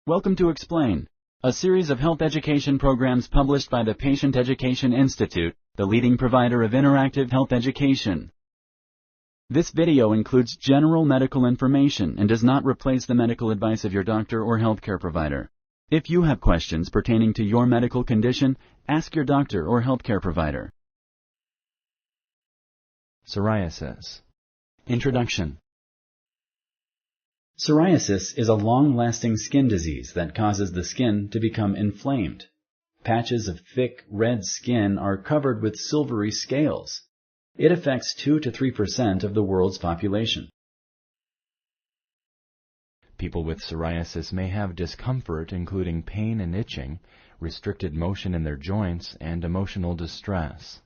Welcome to Explain, a series of health education programs published by the Patient Education Institute, the leading provider of interactive health education. This video includes general medical information and does not replace the medical advice of your doctor or healthcare provider. If you have questions pertaining to your medical condition, ask your doctor or healthcare provider. Psoriasis. Introduction. Psoriasis is a long-lasting skin disease that causes the skin to become inflamed. Patches of thick, red skin are covered with silvery scales. It affects 2 to 3% of the world's population. People with psoriasis may have discomfort, including pain and itching, restricted motion in their joints, and emotional distress.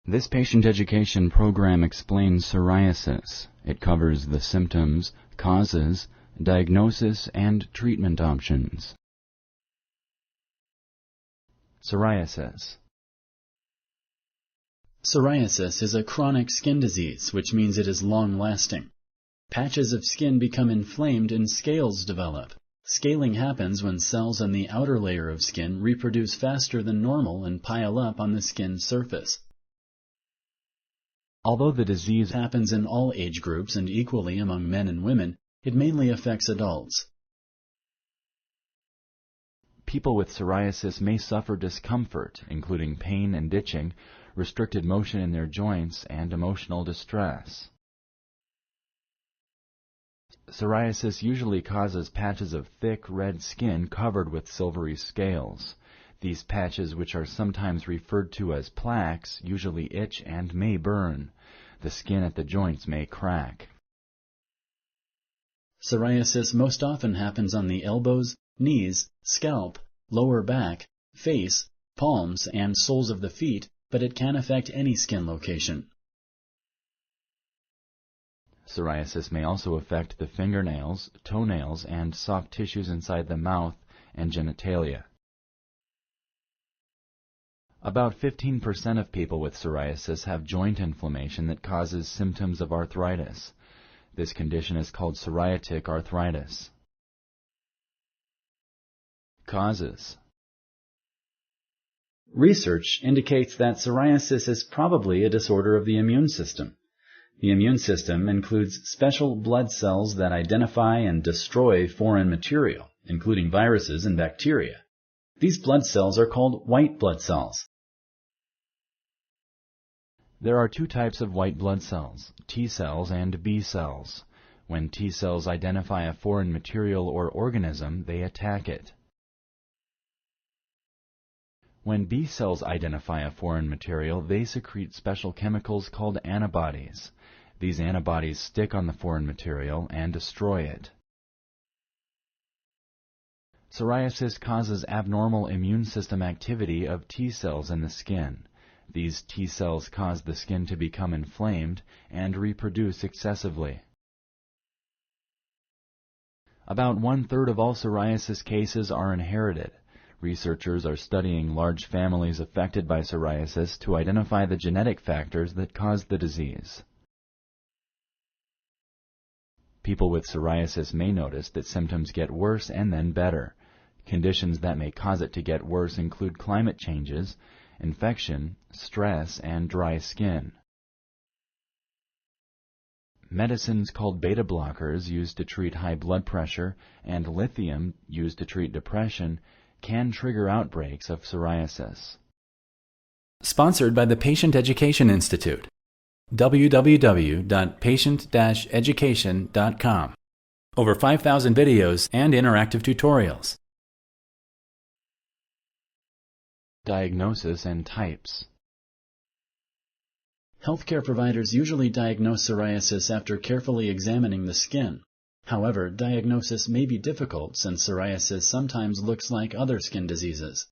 This patient education program explains psoriasis. It covers the symptoms, causes, diagnosis, and treatment options. Psoriasis. Psoriasis is a chronic skin disease, which means it is long-lasting. Patches of skin become inflamed and scales develop. Scaling happens when cells in the outer layer of skin reproduce faster than normal and pile up on the skin surface. Although the disease happens in all age groups and equally among men and women, it mainly affects adults. People with psoriasis may suffer discomfort, including pain and itching, restricted motion in their joints, and emotional distress. Psoriasis usually causes patches of thick, red skin covered with silvery scales. These patches, which are sometimes referred to as plaques, usually itch and may burn. The skin at the joints may crack. Psoriasis most often happens on the elbows, knees, scalp, lower back, face, palms, and soles of the feet, but it can affect any skin location. Psoriasis may also affect the fingernails, toenails, and soft tissues inside the mouth and genitalia. About 15% of people with psoriasis have joint inflammation that causes symptoms of arthritis. This condition is called psoriatic arthritis. Causes. Research indicates that psoriasis is probably a disorder of the immune system. The immune system includes special blood cells that identify and destroy foreign material, including viruses and bacteria. These blood cells are called white blood cells. There are two types of white blood cells, T cells and B cells. When T cells identify a foreign material or organism, they attack it. When B cells identify a foreign material, they secrete special chemicals called antibodies. These antibodies stick on the foreign material and destroy it. Psoriasis causes abnormal immune system activity of T cells in the skin. These T cells cause the skin to become inflamed and reproduce excessively. About 1/3 of all psoriasis cases are inherited. Researchers are studying large families affected by psoriasis to identify the genetic factors that cause the disease. People with psoriasis may notice that symptoms get worse and then better. Conditions that may cause it to get worse include climate changes, infection, stress, and dry skin. Medicines called beta blockers used to treat high blood pressure and lithium used to treat depression can trigger outbreaks of psoriasis. Sponsored by the Patient Education Institute. www.patient-education.com. Over 5,000 videos and interactive tutorials. Diagnosis and types. Healthcare providers usually diagnose psoriasis after carefully examining the skin. However, diagnosis may be difficult since psoriasis sometimes looks like other skin diseases.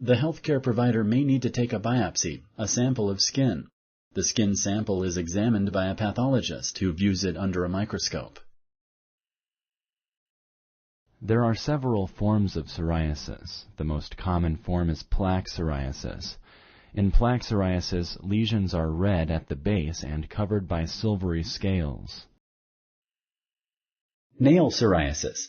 The healthcare provider may need to take a biopsy, a sample of skin. The skin sample is examined by a pathologist who views it under a microscope. There are several forms of psoriasis. The most common form is plaque psoriasis. In plaque psoriasis, lesions are red at the base and covered by silvery scales. Nail psoriasis.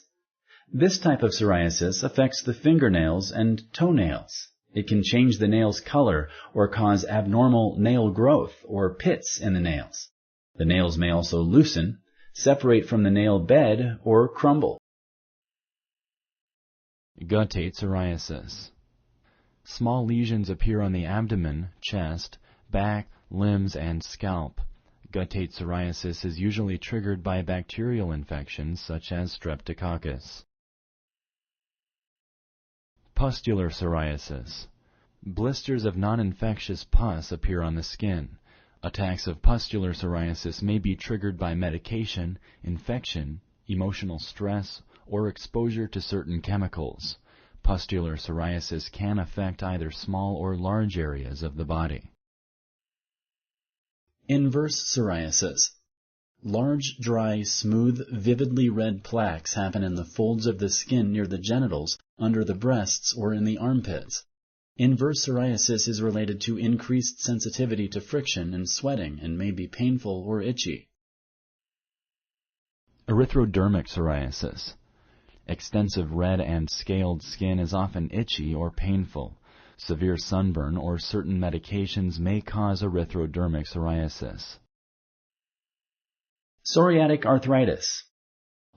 This type of psoriasis affects the fingernails and toenails. It can change the nail's color or cause abnormal nail growth or pits in the nails. The nails may also loosen, separate from the nail bed, or crumble. Guttate-psoriasis. Small lesions appear on the abdomen, chest, back, limbs, and scalp. Guttate-psoriasis is usually triggered by bacterial infections such as Streptococcus. Pustular-psoriasis. Blisters of non-infectious pus appear on the skin. Attacks of pustular psoriasis may be triggered by medication, infection, emotional stress, or exposure to certain chemicals. Pustular psoriasis can affect either small or large areas of the body. Inverse-psoriasis. Large, dry, smooth, vividly red plaques happen in the folds of the skin near the genitals, under the breasts, or in the armpits. Inverse psoriasis is related to increased sensitivity to friction and sweating and may be painful or itchy. Erythrodermic-psoriasis. Extensive red and scaled skin is often itchy or painful. Severe sunburn or certain medications may cause erythrodermic psoriasis. Psoriatic arthritis.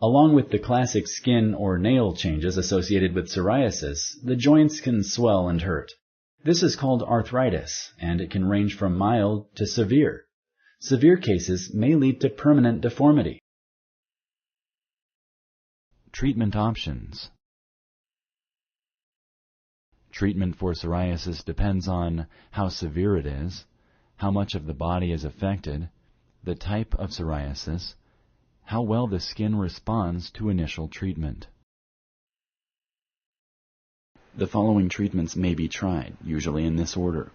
Along with the classic skin or nail changes associated with psoriasis, the joints can swell and hurt. This is called arthritis, and it can range from mild to severe. Severe cases may lead to permanent deformity. Treatment options. Treatment for psoriasis depends on how severe it is, how much of the body is affected, the type of psoriasis, how well the skin responds to initial treatment. The following treatments may be tried, usually in this order.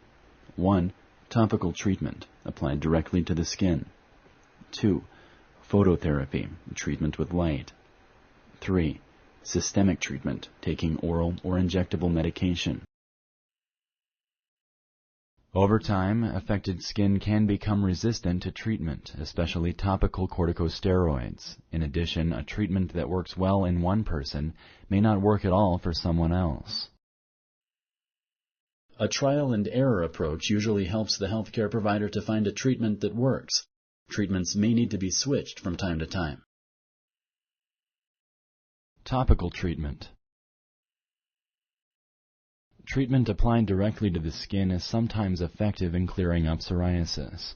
1. Topical treatment, applied directly to the skin. 2. Phototherapy, treatment with light. 3. Systemic treatment, taking oral or injectable medication. Over time, affected skin can become resistant to treatment, especially topical corticosteroids. In addition, a treatment that works well in one person may not work at all for someone else. A trial and error approach usually helps the healthcare provider to find a treatment that works. Treatments may need to be switched from time to time. Topical treatment. Treatment applied directly to the skin is sometimes effective in clearing up psoriasis.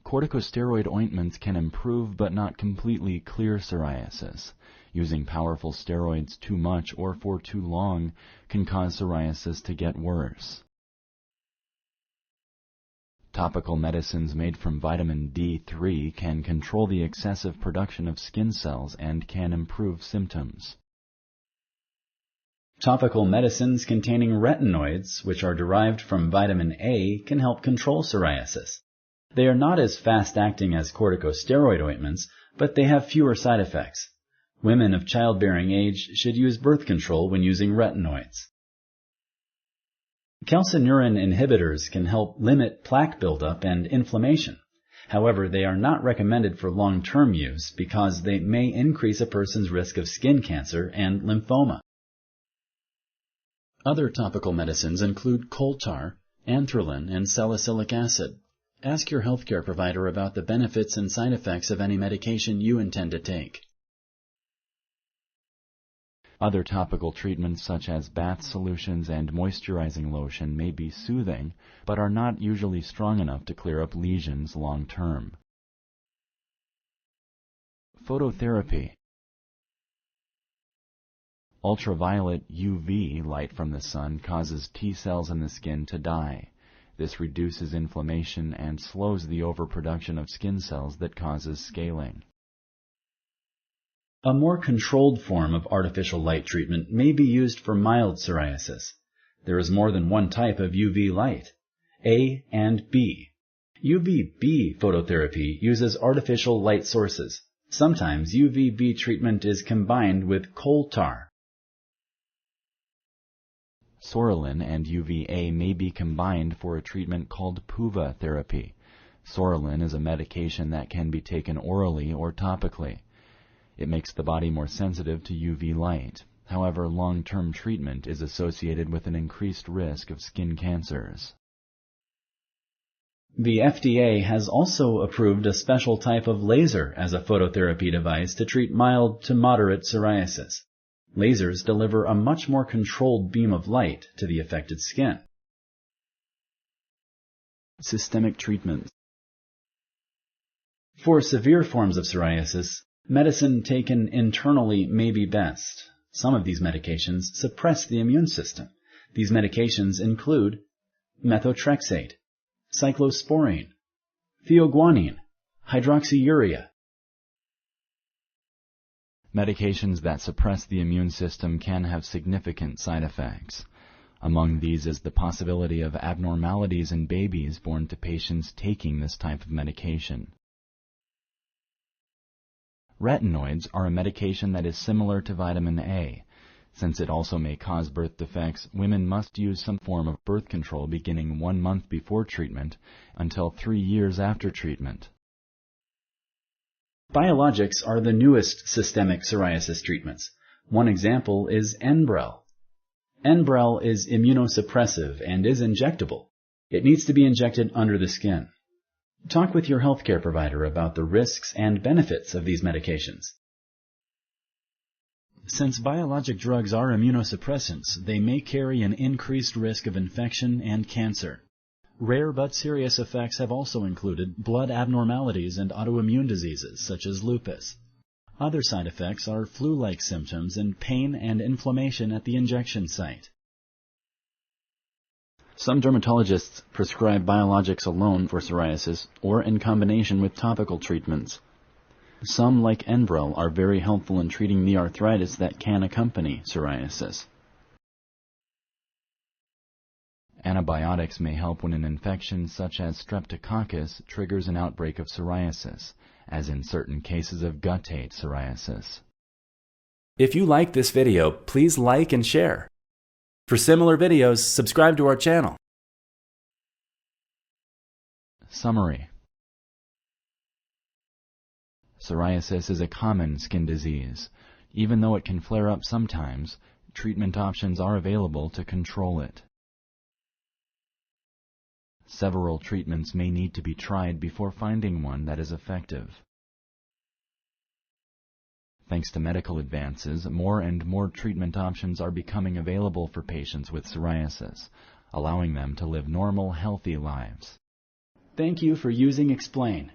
Corticosteroid ointments can improve but not completely clear psoriasis. Using powerful steroids too much or for too long can cause psoriasis to get worse. Topical medicines made from vitamin D3 can control the excessive production of skin cells and can improve symptoms. Topical medicines containing retinoids, which are derived from vitamin A, can help control psoriasis. They are not as fast-acting as corticosteroid ointments, but they have fewer side effects. Women of childbearing age should use birth control when using retinoids. Calcineurin inhibitors can help limit plaque buildup and inflammation. However, they are not recommended for long-term use because they may increase a person's risk of skin cancer and lymphoma. Other topical medicines include coal tar, anthralin, and salicylic acid. Ask your healthcare provider about the benefits and side effects of any medication you intend to take. Other topical treatments such as bath solutions and moisturizing lotion may be soothing, but are not usually strong enough to clear up lesions long term. Phototherapy. Ultraviolet UV light from the sun causes T cells in the skin to die. This reduces inflammation and slows the overproduction of skin cells that causes scaling. A more controlled form of artificial light treatment may be used for mild psoriasis. There is more than one type of UV light, A and B. UV-B phototherapy uses artificial light sources. Sometimes UV-B treatment is combined with coal tar. Psoralen-and-UltraViolet-A may be combined for a treatment called PUVA therapy. Psoralen is a medication that can be taken orally or topically. It makes the body more sensitive to UV light. However, long-term treatment is associated with an increased risk of skin cancers. The FDA has also approved a special type of laser as a phototherapy device to treat mild to moderate psoriasis. Lasers deliver a much more controlled beam of light to the affected skin. Systemic treatments. For severe forms of psoriasis, medicine taken internally may be best. Some of these medications suppress the immune system. These medications include methotrexate, cyclosporine, theoguanine, hydroxyurea. Medications that suppress the immune system can have significant side effects. Among these is the possibility of abnormalities in babies born to patients taking this type of medication. Retinoids are a medication that is similar to vitamin A. Since it also may cause birth defects, women must use some form of birth control beginning 1 month before treatment until 3 years after treatment. Biologics are the newest systemic psoriasis treatments. One example is Enbrel. Enbrel is immunosuppressive and is injectable. It needs to be injected under the skin. Talk with your healthcare provider about the risks and benefits of these medications. Since biologic drugs are immunosuppressants, they may carry an increased risk of infection and cancer. Rare but serious effects have also included blood abnormalities and autoimmune diseases such as lupus. Other side effects are flu-like symptoms and pain and inflammation at the injection site. Some dermatologists prescribe biologics alone for psoriasis or in combination with topical treatments. Some, like Enbrel, are very helpful in treating the arthritis that can accompany psoriasis. Antibiotics may help when an infection such as streptococcus triggers an outbreak of psoriasis, as in certain cases of Guttate-psoriasis. If you like this video, please like and share. For similar videos, subscribe to our channel. Summary. Psoriasis is a common skin disease. Even though it can flare up sometimes, treatment options are available to control it. Several treatments may need to be tried before finding one that is effective. Thanks to medical advances, more and more treatment options are becoming available for patients with psoriasis, allowing them to live normal, healthy lives. Thank you for using Explain.